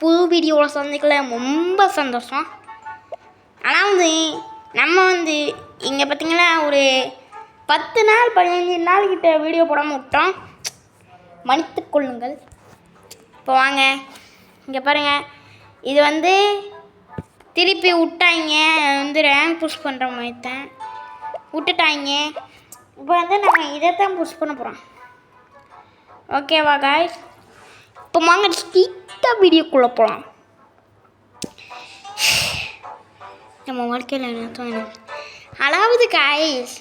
புது வீடியோவில் சந்திக்கல ரொம்ப சந்தோஷம். ஆனால் நம்ம இங்கே பார்த்திங்கன்னா ஒரு 10 நாள் 15 நாள் கிட்ட வீடியோ போடாமல் விட்டோம், மன்னித்து கொள்ளுங்கள். இப்போ வாங்க இங்கே பாருங்கள், இது திருப்பி விட்டாங்க, ரேங்க் புஷ் பண்ணுற மாதிரி தான் விட்டுட்டாங்க. இப்போ நம்ம இதை தான் புஷ் பண்ண போகிறோம். ஓகேவா காய்ஸ்? இப்போ வாங்க ஸ்ட்ரீட்டாக வீடியோக்குள்ளே போகலாம். நம்ம வாழ்க்கையில் என்ன அதாவது காய்ஸ்,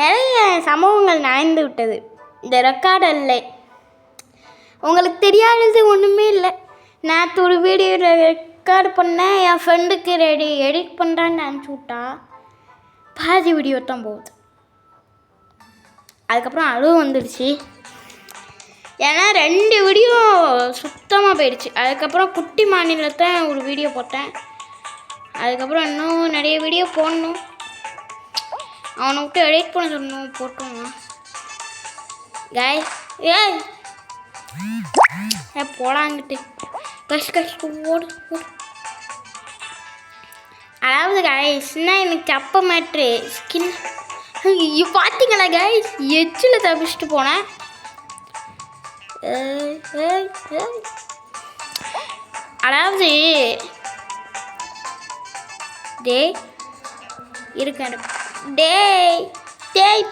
நிறைய சம்பவங்கள் நடந்து விட்டது இந்த ரெக்கார்டில். உங்களுக்கு தெரியாதது ஒன்றுமே இல்லை. நேற்று ஒரு வீடியோ ரெக்கார்டு பண்ணேன், என் ஃப்ரெண்டுக்கு எடிட் பண்ணுறான்னு அனுப்பிச்சி விட்டா பாதி வீடியோ தான் போகுது. அதுக்கப்புறம் அழுவு வந்துடுச்சு, ஏன்னா 2 வீடியோ சுத்தமாக போயிடுச்சு. அதுக்கப்புறம் குட்டி மாநிலத்தை ஒரு வீடியோ போட்டேன். அதுக்கப்புறம் இன்னும் நிறைய வீடியோ போடணும். அவனை விட்டு எடிட் பண்ண சொல்லணும், போட்டுருவான் காய். போடாங்கிட்டு கஷ்ட ஓடு. அதாவது காய்ஸ்னா எனக்கு அப்போ மேட்ரு ஸ்கின் பார்த்தீங்களா காய்ஸ், எச்சில் தப்பிச்சுட்டு போனேன். அதாவது இருக்காரு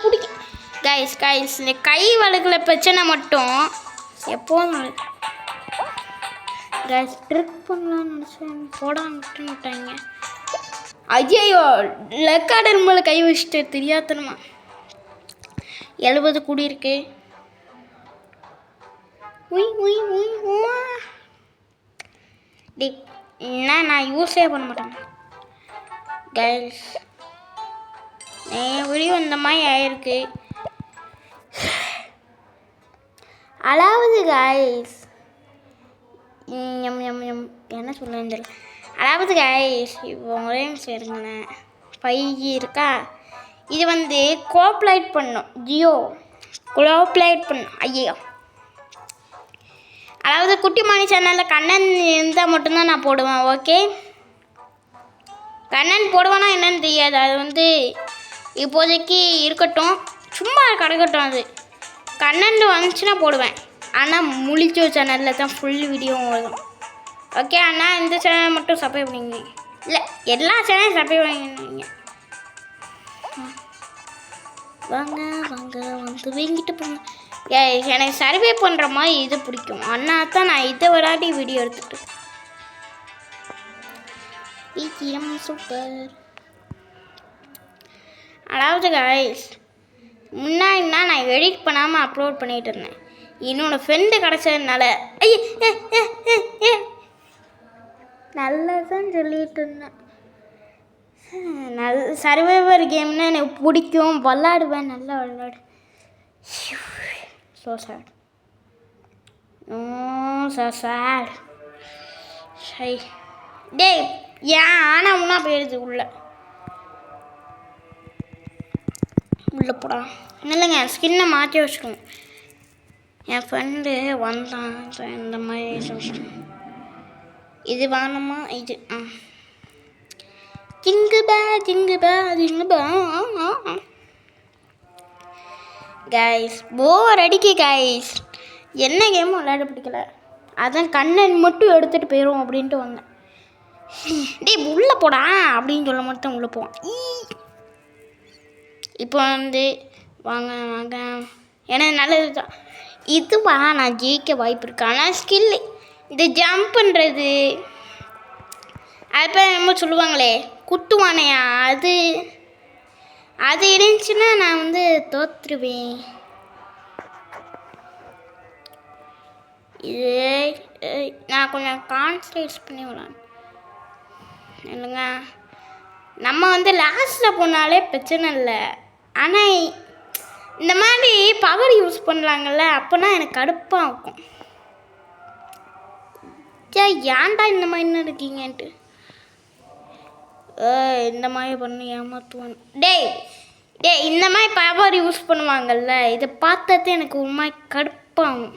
பிடிக்க காய்ஸ் இந்த கை வழக்கில் பிரச்சனை மட்டும் எப்போதும் காய்ஸ் ட்ரிக் பண்ணலான்னு நினச்சேன், போடாம விட்டாங்க. ஐயோ ரெக்கார்டர் மேலே கை வச்சுட்டு தெரியாதனமா 70 கூடி இருக்கு. என்ன நான் யூஸே பண்ண மாட்டேன் கைஸ். வீடியோ இந்த மாதிரி ஆயிருக்கு. அதாவது கைஸ் என்ன சொல்லுன்னு தெரியல. அதாவது கைஸ் இப்போ ஒரே நிமிஷம் இருங்களேன். 5G இருக்கா, இது கோஆப்ரேட் பண்ணும், ஜியோ கோஆப்ரேட் பண்ணும். ஐயோ, அதாவது குட்டிமானி சேனலில் கண்ணன் இருந்தால் மட்டும்தான் நான் போடுவேன். ஓகே, கண்ணன் போடுவேன்னா என்னன்னு தெரியாது, அது இப்போதைக்கு இருக்கட்டும், சும்மா கிடக்கட்டும். அது கண்ணன் வந்துச்சுன்னா போடுவேன். ஆனால் முழிச்சோ சேனலில் தான் ஃபுல் வீடியோவும் வரும். ஓகே, ஆனால் இந்த சேனல் மட்டும் சப்ஸ்கிரைப் பண்ணிங்க. இல்லை, எல்லா சேனலும் சப்ஸ்கிரைப் பண்ணிங்க. வாங்க வீங்கிட்டு போங்க. எனக்கு சர்வே பண்ணுற மாதிரி இது பிடிக்கும், அண்ணா தான் நான் இதை விளையாடி வீடியோ எடுத்துட்டு சூப்பர். அதாவது காய்ஸ் முன்னாடினா நான் எடிட் பண்ணாமல் அப்லோட் பண்ணிகிட்டு இருந்தேன். என்னோடய ஃப்ரெண்டு கிடச்சதுனால நல்லதான் சொல்லிகிட்டு இருந்தேன். சர்வைவர் கேம்னா எனக்கு பிடிக்கும், விளாடுவேன், நல்லா விளாடு. So sad. So sad. டேய் ஏன் ஆனால் முன்னா போயிடுது உள்ளே போடா. இல்லைங்க, ஸ்கின்னை மாற்றி வச்சுக்கணும். என் ஃப்ரெண்டு வந்தான், இந்த மாதிரி இது வேணுமா, இது ஜிங்கு பா கைஸ். போர் அடிக்க கைஸ், என்ன கேமும் விளையாட பிடிக்கல. அதான் கண்ணன் மட்டும் எடுத்துகிட்டு போயிடும் அப்படின்ட்டு வந்தேன். டேய் உள்ளே போடா அப்படின்னு சொல்ல மட்டும் உள்ளே போவான். இப்போ வாங்க ஏன்னா நல்லது தான் இதுவா, நான் ஜெயிக்க வாய்ப்பு இருக்கு. ஆனால் ஸ்கில்லு இந்த ஜம்ப் பண்ணுறது, அது என்னமோ சொல்லுவாங்களே குத்துவானையா, அது இருந்துச்சுன்னா நான் தோற்றுருவேன். நான் கொஞ்சம் கான்சன்ட்ரேட் பண்ணி விளாட்றேன் இல்லைங்க. நம்ம லாஸ்ட்டில் போனாலே பிரச்சனை இல்லை, ஆனால் இந்த மாதிரி பவர் யூஸ் பண்ணலாங்கள்ல, அப்போனா எனக்கு கடுப்பாக இருக்கும். ஏன்டா இந்த மாதிரி இருக்கீங்கன்ட்டு இந்த மாதிரி பண்ணி ஏமாற்றுவான். டேய் இந்த மாதிரி பவர் யூஸ் பண்ணுவாங்கள்ல, இதை பார்த்தது எனக்கு ஒரு மாதிரி கடுப்பாகும்.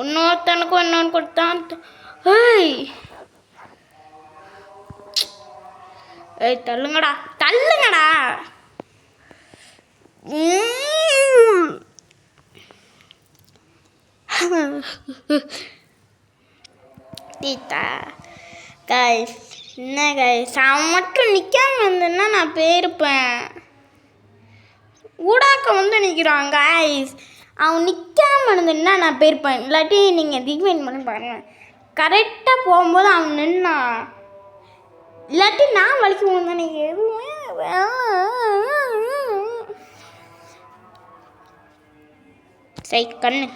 இன்னொருத்தனுக்கும் இன்னொன்று கொடுத்தான். ஏய் ஏய் தள்ளுங்கடா தள்ளுங்கடா. கைஸ் என்ன கைஸ், அவன் மட்டும் நிற்காம இருந்தேன்னா நான் போயிருப்பேன். ஊடாக்க வந்து நிற்கிறான் கைஸ், அவன் நிற்காம இருந்தேன்னா நான் போயிருப்பேன். இல்லாட்டி நீங்கள் ரீவைண்ட் பண்ணி பாருங்க. கரெக்டாக போகும்போது அவன் நின்னான், இல்லாட்டி நான் வலிக்கு போகணும். நீங்கள் எதுவுமே சரி கண்ணு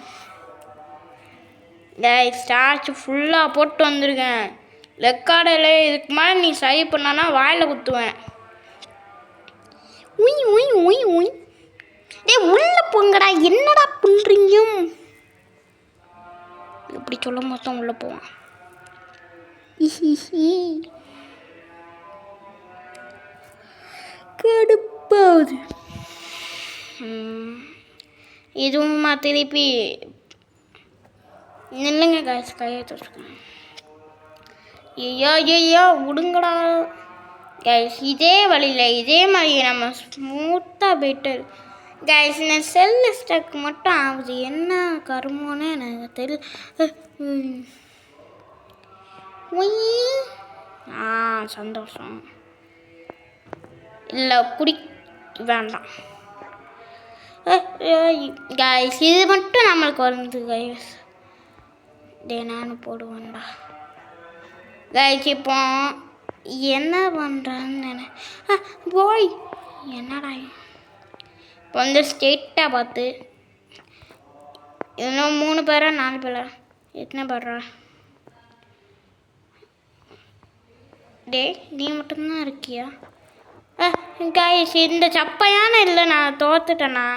ஸ்டார்ச் ஃபுல்லாக போட்டு வந்திருக்கேன். ரெக்கார்டில் இதுக்கு மேலே நீ சரி பண்ணனா வாயில் குத்துவேன். உய் உய் உய் உய். உள்ள போங்கடா, என்னடா பண்ணுறீங்க? எப்படி சொல்ல மொத்தம் உள்ள போவான். கடுப்பாவது இதுவுமா திருப்பி நில்லுங்க காசு கையை தொட்டுருக்கேன். ஐயோ ஐயோ விடுங்கடா கைஸ். இதே வழியில் இதே மாதிரி நம்ம ஸ்மூத்தாக போய்ட்டு கைஸ். நான் செல்லு ஸ்டக் மட்டும் ஆகுது, என்ன கருமோன்னு எனக்கு தெரியல. சந்தோஷம் இல்லை குடி வேண்டாம் கைஸ். இது மட்டும் நம்மளுக்கு வந்து கைஸ் நானும் போடுவேன்டா கைஸ். இப்போ என்ன பண்ணுறான்னு போய் என்னடா இப்போ வந்து ஸ்டேட்டாக பார்த்து இன்னும் 3 பேரா 4 பேரா எத்தனை பேரா? டே நீ மட்டும்தான் இருக்கியா? கைஸ் இந்த சப்பையான இல்லை, நான் தோத்துட்டேண்ணா.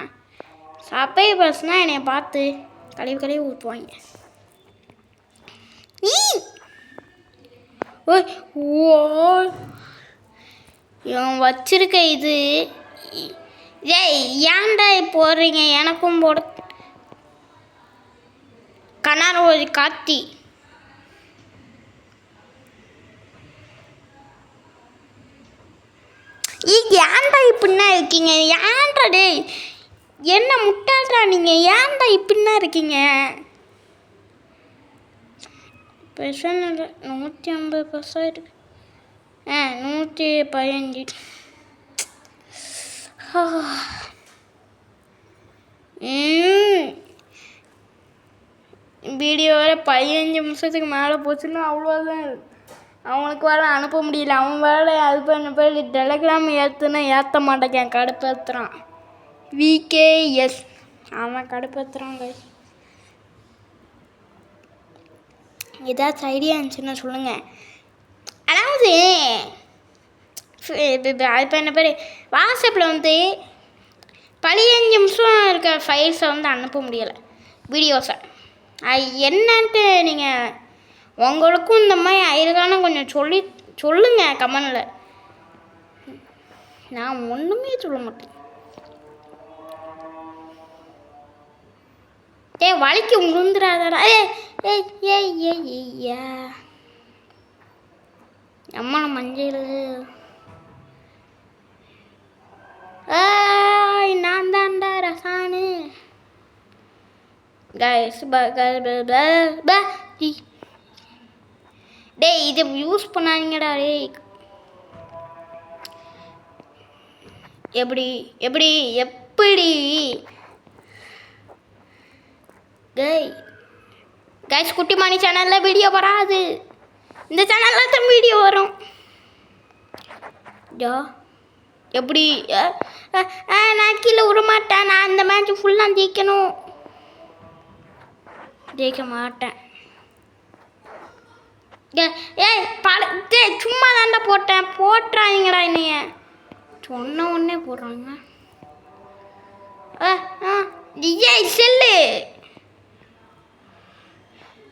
சப்பை பஸ்னால் என்னை பார்த்து கழுவி கழுவி ஊற்றுவாங்க. இவன் வச்சிருக்க இது ஏன்டா போடுறீங்க? எனக்கும் போட கண்ணார ஒரு காத்தி. ஏன்டா இப்படின்னா இருக்கீங்க? ஏன்டா டே என்ன முட்டாள்டா நீங்கள்? ஏன்டா இப்படின்னா இருக்கீங்க? பிரச்சனை இல்லை, 150% 115. வீடியோ வேறு 15 நிமிஷத்துக்கு மேலே போச்சுன்னா அவ்வளோதான். அவனுக்கு வேலை அனுப்ப முடியல. அவன் வேலை அது பண்ண போய் டெலகிராம் ஏற்றுனா ஏற்ற மாட்டேங்க, கடுப்பேற்றுறான். VKS அவன் கடுப்பேற்றுறான் கைஸ். ஏதாச்சும் ஐடியா இருந்துச்சுன்னா சொல்லுங்கள். அதாவது இப்போ என்ன பேர் வாட்ஸ்அப்பில் வந்து 15 நிமிஷம் இருக்க ஃபைல்ஸை வந்து அனுப்ப முடியலை, வீடியோஸை. அது என்னன்ட்டு நீங்கள் உங்களுக்கும் இந்த மாதிரி ஆயிருக்கானு கொஞ்சம் சொல்லுங்கள் கமெண்டில். நான் ஒன்றுமே சொல்ல மாட்டேன். வலிக்கு உளுந்துடாதடா. ஏய்யா அம்மா மஞ்சள் நான் தான்டா ரசானு கைஸ். டேய் இதை யூஸ் பண்ணாதீங்கடா டேய். எப்படி எப்படி எப்படி கைஸ் குட்டிமானி சேனலில் வீடியோ வராது, இந்த சேனலில் தான் வீடியோ வரும். எப்படி நான் கீழே விடமாட்டேன். நான் இந்த மேட்ச் ஃபுல்லாக ஜெயிக்கணும். ஜெயிக்க மாட்டேன். சும்மா தாண்டா போட்டேன். போட்டுறாதீங்கடா என்னைய. சொன்ன உடனே போடுறாங்க. செல்லு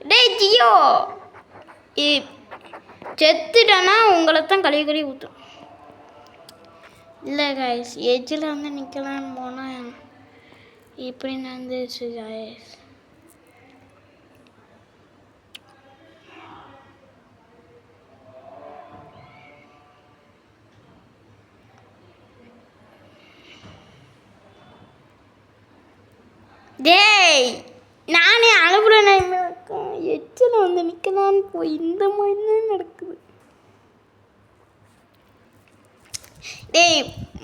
டேய் ஜியோ. செத்துட்டேன்னா உங்களை தான் கழுவி கழுவி ஊற்றும். இல்லை காய்ஸ் எஜ்ஜில் வந்து நிற்கலான்னு போனால் இப்படி நடந்துச்சு காய்ஸ். டேய் நானே அழுகுற நிலைமையில இருக்கேன். எச்சில் வந்து நிற்கலான்னு போய் இந்த மாதிரி தான் நடக்குது. டேய்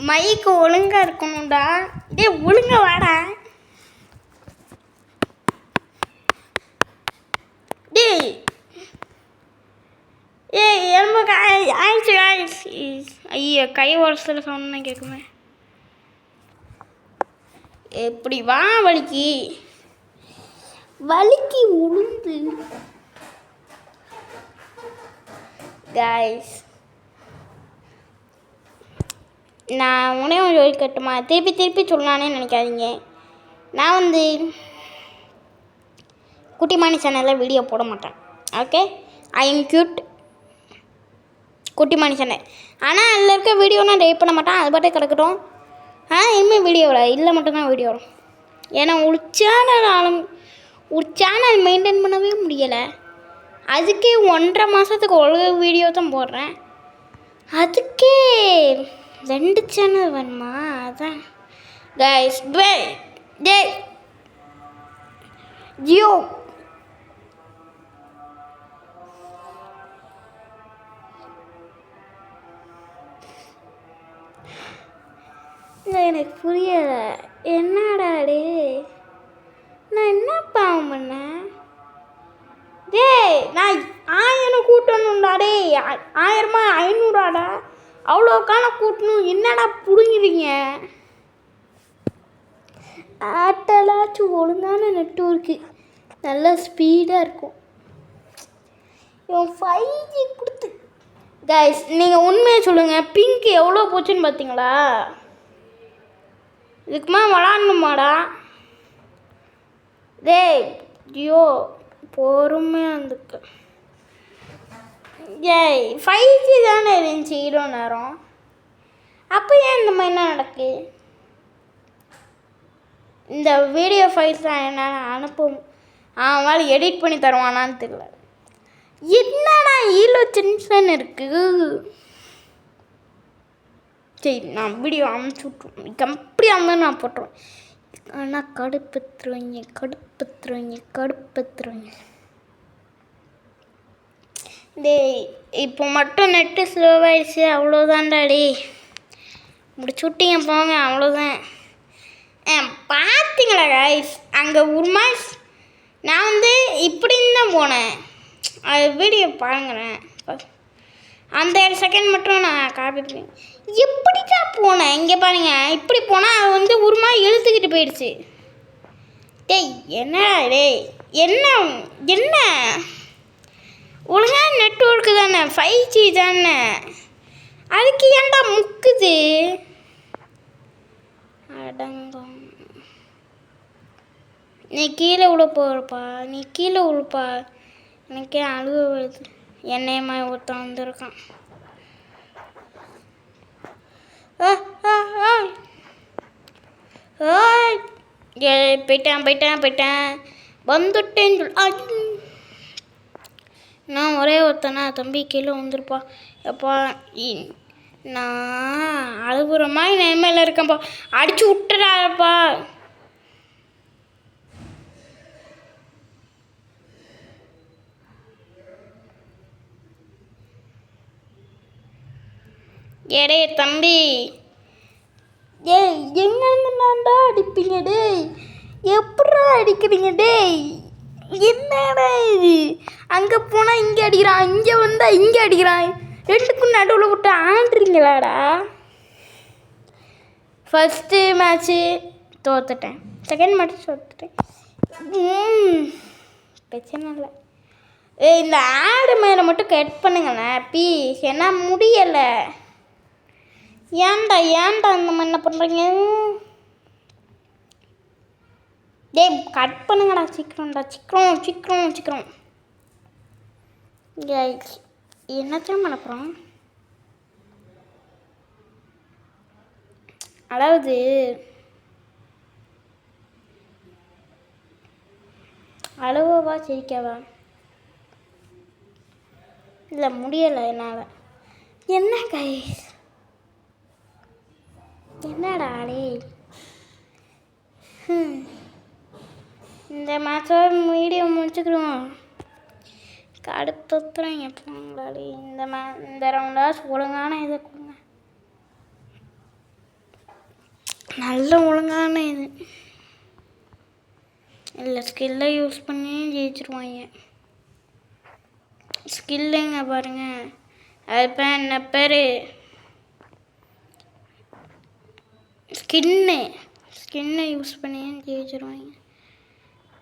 மைக்கு ஒழுங்கா இருக்கணும்டா. டேய் ஒழுங்கா வாடா. டேய் ஏய் எலும்பு ஆயிடுச்சு ஆயிடுச்சு. ஐயோ கை உரசல சவுண்ட் கேட்குமே. எப்படி வா வலிக்கு வலிக்கு உளுந்து. கைஸ் நான் உனையும் சொல்லி கட்டுமா திருப்பி திருப்பி சொல்லலான்னு நினைக்காதீங்க. நான் வந்து குட்டிமானி சேனலில் வீடியோ போட மாட்டேன். Okay I am cute Kuttimani channel. ஆனால் அதில் இருக்க வீடியோ நான் டெலிட் பண்ண மாட்டேன். அது பாட்டே கிடக்கட்டும். இனிமேல் வீடியோ வரும் இல்லை மட்டும்தான் வீடியோ வரும். ஏன்னா ஒரு சேனல் மெயின்டைன் பண்ணவே முடியலை. அதுக்கே 1.5 மாதத்துக்கு ஒரு வீடியோ தான் போடுறேன். அதுக்கே 2 சேனல் வேணுமா? அதான் கைஸ் டே ஜியோ எனக்கு புரியலை. என்னடா டே நான் என்ன பாவம் பண்ணேன்? டேய் நான் 1000 கூட்டணும்டா. டே 1000 500 அவ்வளோக்கான கூட்டணும். என்னடா பிடுங்கிறீங்க? ஆட்டலாச்சும் ஒழுங்கான நெட்வொர்க்கு நல்லா ஸ்பீடாக இருக்கும். இவன் 5G கொடுத்து கைஸ் நீங்கள் உண்மையை சொல்லுங்கள். பிங்க் எவ்வளோ போச்சுன்னு பார்த்தீங்களா? இதுக்குமா விளாட்ணுமாடா? டேய் ஜியோ பொறுமையாக இருந்துக்க. ஏய் 5G தானே இருந்துச்சு இவ்வளோ நேரம். அப்போ ஏன் இந்த மாதிரிலாம் நடக்கு? இந்த வீடியோ ஃபைல்ஸ்லாம் என்ன அனுப்பும் அவன் எடிட் பண்ணி தருவானான்னு தெரியல. என்னடா இவ்வளோ டென்ஷன் இருக்குது? சரி நான் வீடியோ அமுச்சு விட்ருவேன். எப்படி அம்மன் நான் போட்டுருவேன். ஆனால் கடுப்பத்துருவீங்க. டேய் இப்போ மட்டும் நெட்டு ஸ்லோவாகிடுச்சு அவ்வளோதான்டா. டே முடிச்சு விட்டீங்க போங்க அவ்வளோதான். பார்த்தீங்களா கைஸ் அங்கே ஒரு மாதிரி நான் வந்து இப்படின்னு தான் போனேன். அது வீடியோ பாருங்களேன். அந்த செகண்ட் மட்டும் நான் காப்பி பண்ணி எப்படி தான் போனேன். இங்கே பாருங்க இப்படி போனால் அது வந்து ஒரு மாதிரி இழுத்துக்கிட்டு போயிடுச்சு. டேய் என்னடா டேய் என்ன ஒழுங்காக நெட்வொர்க்கு தானே 5G தானே. அதுக்கு ஏன்டா முக்குது? அடங்கம் நீ கீழே விழுப்பா. எனக்கே அழுவ வருது. என்னையம்மா ஒருத்தன் வந்திருக்கான். போயிட்டேன் வந்துட்டேன். நான் ஒரே ஒருத்தனா தம்பி கீழே வந்துருப்பா. எப்பா நான் அழுகுற மாதிரி நிலைமையில இருக்கேன்ப்பா. அடிச்சு விட்டுறாப்பா. ஏடே தம்பி ஏய் எங்கேருந்து நான்டா அடிப்பீங்க? டேய் எப்படா அடிக்கிறீங்க? டேய் என்னடா இது? அங்கே போனால் இங்கே அடிக்கிறான், இங்கே வந்தால் இங்கே அடிக்கிறான். ரெண்டுக்கும் நடுவில் விட்டு ஆண்டுறீங்களாடா? ஃபஸ்ட்டு மேட்ச்சு தோத்துட்டேன், செகண்ட் மேட்ச் தோத்துட்டேன். பிரச்சனை இல்லை. இந்த ஆடு மேலே மட்டும் கட் பண்ணுங்களேன் ப்ளீஸ். ஏன்னா முடியலை. ஏன்டா இந்த மாதிரி என்ன பண்ணுறீங்க? டேய் கட் பண்ணுங்கடா சீக்கிரம். என்னத்தையும் பண்ண போகிறோம்? அதாவது அழுவவா சிரிக்கவா? இல்லை முடியலை என்னால். என்ன கைஸ் என்னடா டே இந்த மாதம் வீடியோ முடிச்சுக்கிறோம். கடுத்துறேன் எப்போங்களாடி இந்த ரவுண்டாஸ் ஒழுங்கான இதை கொடுங்க. நல்ல ஒழுங்கான இது இல்லை, ஸ்கில்லை யூஸ் பண்ணி ஜெயிச்சிருவாங்க. ஸ்கில்லுங்க பாருங்கள், அது பேர் என்ன பேர், ஸ்கின்னை யூஸ் பண்ணி ஜெயிச்சிருவாங்க.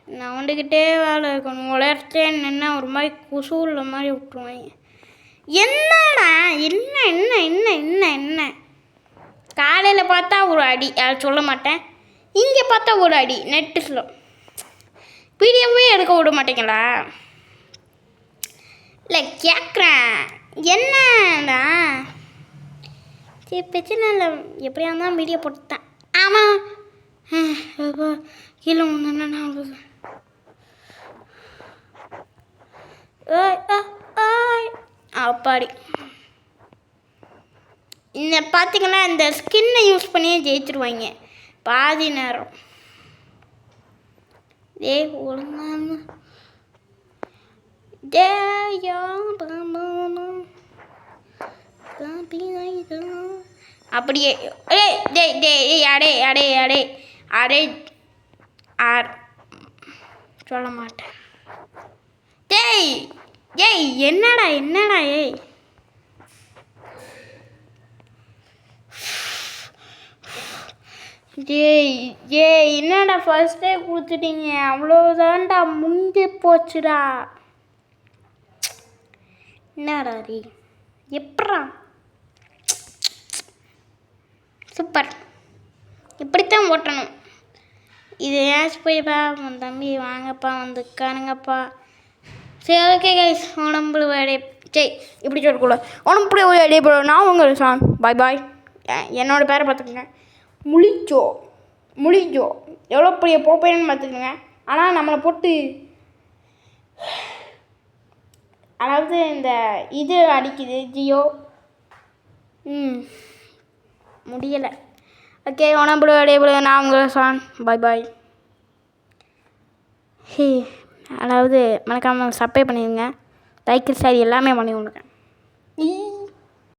நான் வந்துக்கிட்டே வேலை இருக்கணும், உலர்த்தே நின்னா ஒரு மாதிரி குசு உள்ள மாதிரி விட்டுருவாங்க. என்னடா என்ன என்ன என்ன என்ன என்ன காலையில் பார்த்தா ஒரு அடி, அதை சொல்ல மாட்டேன். இங்கே பார்த்தா ஒரு அடி, நெட்டு ஸ்லோ. வீடியோவே எடுக்க விட மாட்டேங்களா? இல்லை கேட்குறேன், என்னடா? சரி பிரச்சனை இல்லை, எப்படியா இருந்தாலும் வீடியோ போட்டுட்டேன். ஆமாம் கீழே ஒன்று அப்பாடி. இந்த பார்த்தீங்கன்னா இந்த ஸ்கின்னை யூஸ் பண்ணியே ஜெயிச்சிருவாங்க பாதி நேரம். ஒழுங்கான அப்படியே அடே சொல்ல மாட்டேன். என்னடா என்னடா ஃபர்ஸ்டே கொடுத்துட்டீங்க, அவ்வளோதான்டா, முந்தி போச்சுடா. என்னடா ரீ எப்படா? சூப்பர், இப்படித்தான் ஓட்டணும். இது ஏஸ் போய்ப்பா உன் தம்பி வாங்கப்பா வந்து உட்காருங்கப்பா. சரி ஓகே கைஸ், உடம்புல வேடே இப்படி சொல்லக்கூடாது, உடம்புல வேடே போட. நான் உங்கள் சான், பாய் பாய். என்னோடய பேரை பார்த்துக்கோங்க, முழிச்சோ எவ்வளோ பெரிய போப்பேன்னு பார்த்துக்கோங்க. ஆனால் நம்மளை போட்டு அதாவது இந்த இது அடிக்குது ஜியோ, முடியலை. ஓகே, உடம்புல வேடே நான் உங்கள் சான், பாய் பாய். அதாவது மறக்காமல் சப்ஸ்கிரைப் பண்ணிடுங்க, லைக் ஷேர் எல்லாமே பண்ணி விடுங்க.